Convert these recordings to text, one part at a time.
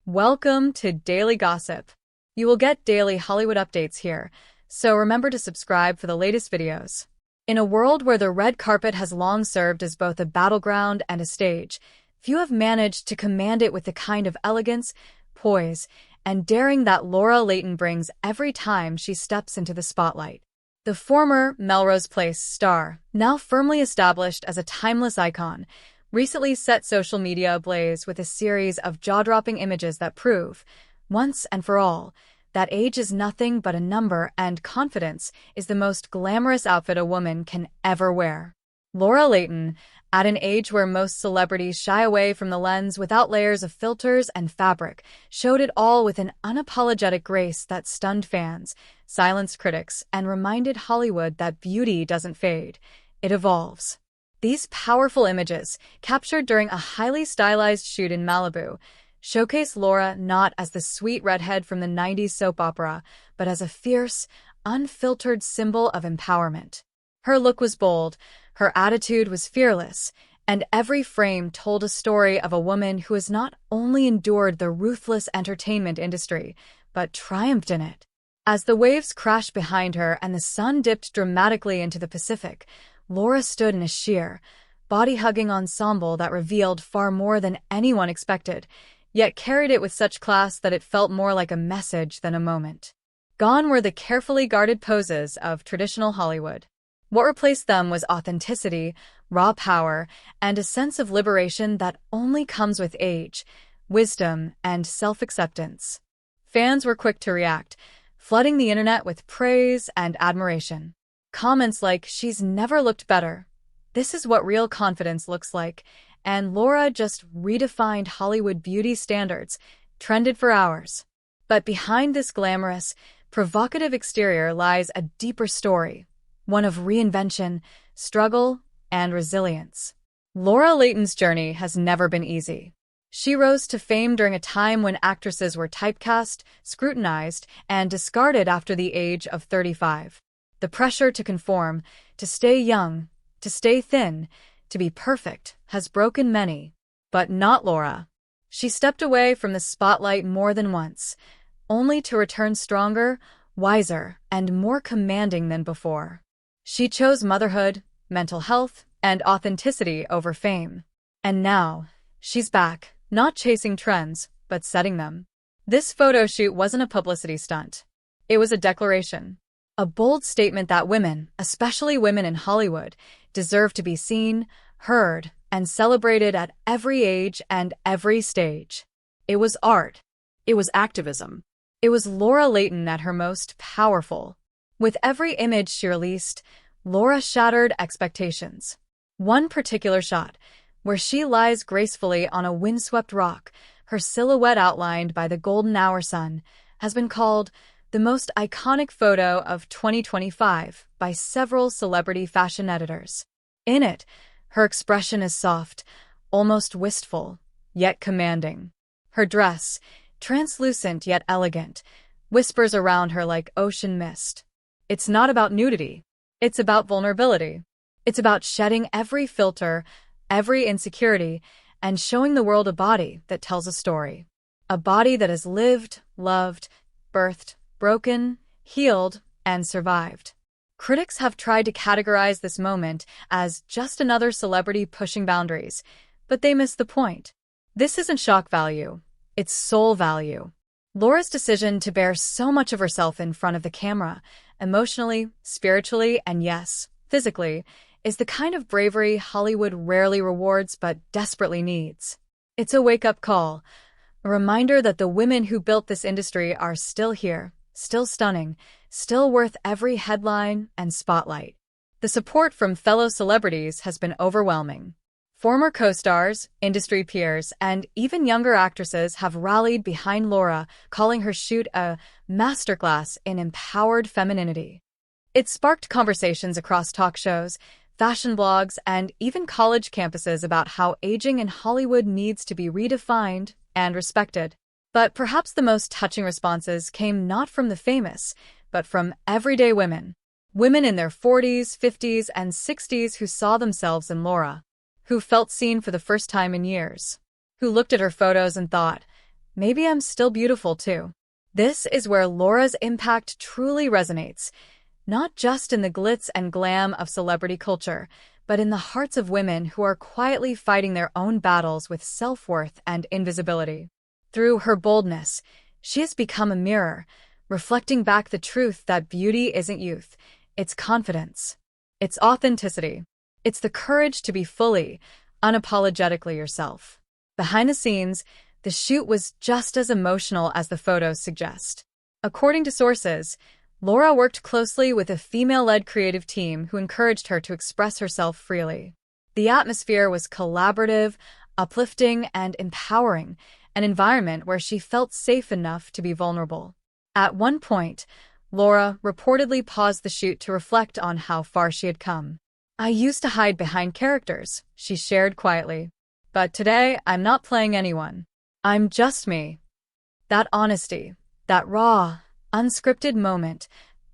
Welcome to Daily Gossip. You will get daily Hollywood updates here, so remember to subscribe for the latest videos. In a world where the red carpet has long served as both a battleground and a stage, few have managed to command it with the kind of elegance, poise, and daring that Laura Leighton brings every time she steps into the spotlight. The former Melrose Place star, now firmly established as a timeless icon, recently set social media ablaze with a series of jaw-dropping images that prove, once and for all, that age is nothing but a number and confidence is the most glamorous outfit a woman can ever wear. Laura Leighton, at an age where most celebrities shy away from the lens without layers of filters and fabric, showed it all with an unapologetic grace that stunned fans, silenced critics, and reminded Hollywood that beauty doesn't fade, it evolves. These powerful images, captured during a highly stylized shoot in Malibu, showcase Laura not as the sweet redhead from the 90s soap opera, but as a fierce, unfiltered symbol of empowerment. Her look was bold, her attitude was fearless, and every frame told a story of a woman who has not only endured the ruthless entertainment industry, but triumphed in it. As the waves crashed behind her and the sun dipped dramatically into the Pacific, Laura stood in a sheer, body-hugging ensemble that revealed far more than anyone expected, yet carried it with such class that it felt more like a message than a moment. Gone were the carefully guarded poses of traditional Hollywood. What replaced them was authenticity, raw power, and a sense of liberation that only comes with age, wisdom, and self-acceptance. Fans were quick to react, flooding the internet with praise and admiration. Comments like, "She's never looked better," "This is what real confidence looks like," and "Laura just redefined Hollywood beauty standards," trended for hours. But behind this glamorous, provocative exterior lies a deeper story, one of reinvention, struggle, and resilience. Laura Leighton's journey has never been easy. She rose to fame during a time when actresses were typecast, scrutinized, and discarded after the age of 35. The pressure to conform, to stay young, to stay thin, to be perfect, has broken many. But not Laura. She stepped away from the spotlight more than once, only to return stronger, wiser, and more commanding than before. She chose motherhood, mental health, and authenticity over fame. And now, she's back, not chasing trends, but setting them. This photo shoot wasn't a publicity stunt. It was a declaration. A bold statement that women, especially women in Hollywood, deserve to be seen, heard, and celebrated at every age and every stage. It was art. It was activism. It was Laura Leighton at her most powerful. With every image she released, Laura shattered expectations. One particular shot, where she lies gracefully on a windswept rock, her silhouette outlined by the golden hour sun, has been called the most iconic photo of 2025 by several celebrity fashion editors. In it, her expression is soft, almost wistful, yet commanding. Her dress, translucent yet elegant, whispers around her like ocean mist. It's not about nudity. It's about vulnerability. It's about shedding every filter, every insecurity, and showing the world a body that tells a story. A body that has lived, loved, birthed, broken, healed, and survived. Critics have tried to categorize this moment as just another celebrity pushing boundaries, but they miss the point. This isn't shock value, it's soul value. Laura's decision to bear so much of herself in front of the camera, emotionally, spiritually, and yes, physically, is the kind of bravery Hollywood rarely rewards but desperately needs. It's a wake-up call, a reminder that the women who built this industry are still here, still stunning, still worth every headline and spotlight. The support from fellow celebrities has been overwhelming. Former co-stars, industry peers, and even younger actresses have rallied behind Laura, calling her shoot a masterclass in empowered femininity. It sparked conversations across talk shows, fashion blogs, and even college campuses about how aging in Hollywood needs to be redefined and respected. But perhaps the most touching responses came not from the famous, but from everyday women. Women in their 40s, 50s, and 60s who saw themselves in Laura, who felt seen for the first time in years, who looked at her photos and thought, maybe I'm still beautiful too. This is where Laura's impact truly resonates, not just in the glitz and glam of celebrity culture, but in the hearts of women who are quietly fighting their own battles with self-worth and invisibility. Through her boldness, she has become a mirror, reflecting back the truth that beauty isn't youth, it's confidence, it's authenticity, it's the courage to be fully, unapologetically yourself. Behind the scenes, the shoot was just as emotional as the photos suggest. According to sources, Laura worked closely with a female-led creative team who encouraged her to express herself freely. The atmosphere was collaborative, uplifting, and empowering, an environment where she felt safe enough to be vulnerable. At one point, Laura reportedly paused the shoot to reflect on how far she had come. "I used to hide behind characters," she shared quietly. "But today, I'm not playing anyone. I'm just me." That honesty, that raw, unscripted moment,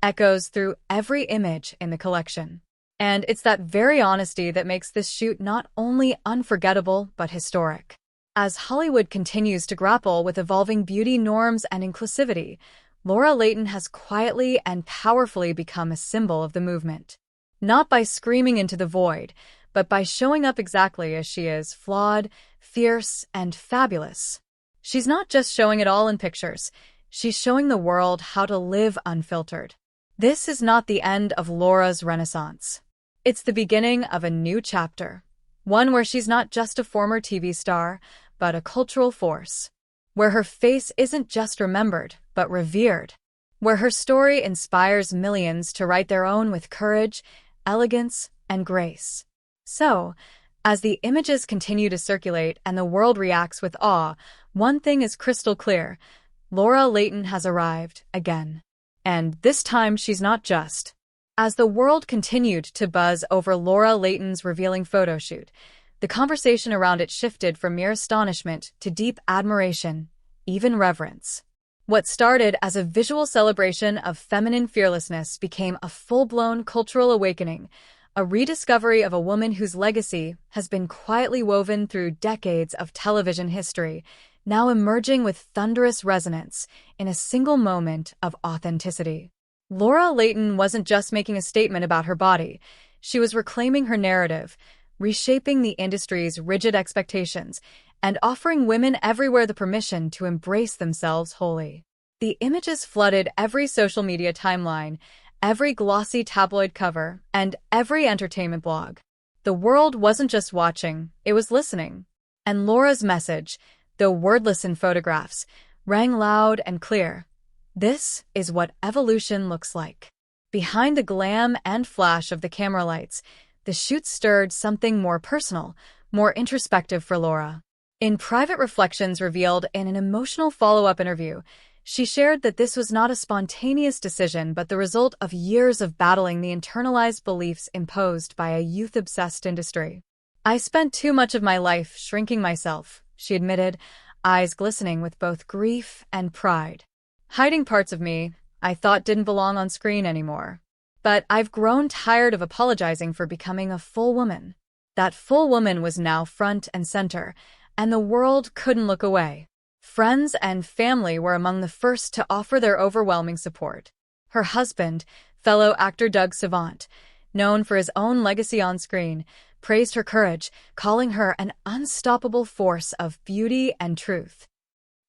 echoes through every image in the collection. And it's that very honesty that makes this shoot not only unforgettable but historic. As Hollywood continues to grapple with evolving beauty norms and inclusivity, Laura Leighton has quietly and powerfully become a symbol of the movement. Not by screaming into the void, but by showing up exactly as she is, flawed, fierce, and fabulous. She's not just showing it all in pictures, she's showing the world how to live unfiltered. This is not the end of Laura's renaissance. It's the beginning of a new chapter, one where she's not just a former TV star, but a cultural force, where her face isn't just remembered, but revered, where her story inspires millions to write their own with courage, elegance, and grace. So, as the images continue to circulate and the world reacts with awe, one thing is crystal clear: Laura Leighton has arrived again. And this time she's not just. As the world continued to buzz over Laura Leighton's revealing photoshoot, the conversation around it shifted from mere astonishment to deep admiration, even reverence. What started as a visual celebration of feminine fearlessness became a full-blown cultural awakening, a rediscovery of a woman whose legacy has been quietly woven through decades of television history, now emerging with thunderous resonance in a single moment of authenticity. Laura Leighton wasn't just making a statement about her body, she was reclaiming her narrative, reshaping the industry's rigid expectations, and offering women everywhere the permission to embrace themselves wholly. The images flooded every social media timeline, every glossy tabloid cover, and every entertainment blog. The world wasn't just watching, it was listening. And Laura's message, though wordless in photographs, rang loud and clear. This is what evolution looks like. Behind the glam and flash of the camera lights, the shoot stirred something more personal, more introspective for Laura. In private reflections revealed in an emotional follow-up interview, she shared that this was not a spontaneous decision but the result of years of battling the internalized beliefs imposed by a youth-obsessed industry. "I spent too much of my life shrinking myself," she admitted, eyes glistening with both grief and pride. "Hiding parts of me I thought didn't belong on screen anymore. But I've grown tired of apologizing for becoming a full woman." That full woman was now front and center, and the world couldn't look away. Friends and family were among the first to offer their overwhelming support. Her husband, fellow actor Doug Savant, known for his own legacy on screen, praised her courage, calling her an unstoppable force of beauty and truth.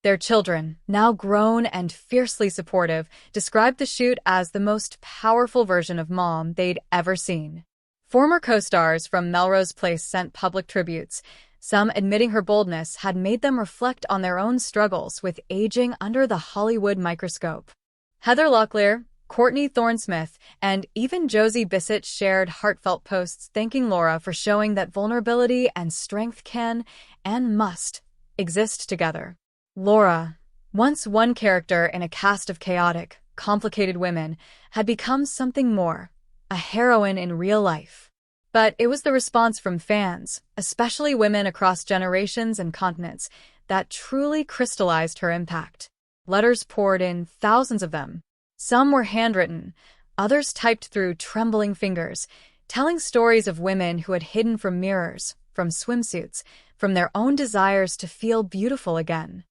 Their children, now grown and fiercely supportive, described the shoot as the most powerful version of mom they'd ever seen. Former co-stars from Melrose Place sent public tributes, some admitting her boldness had made them reflect on their own struggles with aging under the Hollywood microscope. Heather Locklear, Courtney Thorne-Smith, and even Josie Bissett shared heartfelt posts thanking Laura for showing that vulnerability and strength can, and must, exist together. Laura, once one character in a cast of chaotic, complicated women, had become something more, a heroine in real life. But it was the response from fans, especially women across generations and continents, that truly crystallized her impact. Letters poured in, thousands of them. Some were handwritten, others typed through trembling fingers, telling stories of women who had hidden from mirrors, from swimsuits, from their own desires to feel beautiful again.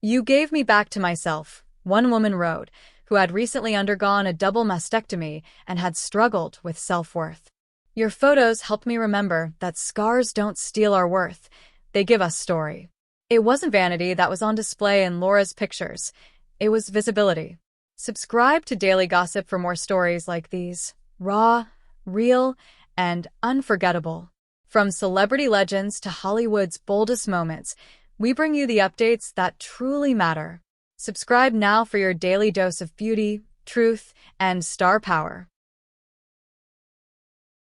You gave me back to myself, one woman wrote, who had recently undergone a double mastectomy and had struggled with self-worth. Your photos helped me remember that scars don't steal our worth, they give us story. It wasn't vanity that was on display in Laura's pictures, it was visibility. Subscribe to Daily Gossip for more stories like these, raw, real, and unforgettable. From celebrity legends to Hollywood's boldest moments, we bring you the updates that truly matter. Subscribe now for your daily dose of beauty, truth, and star power.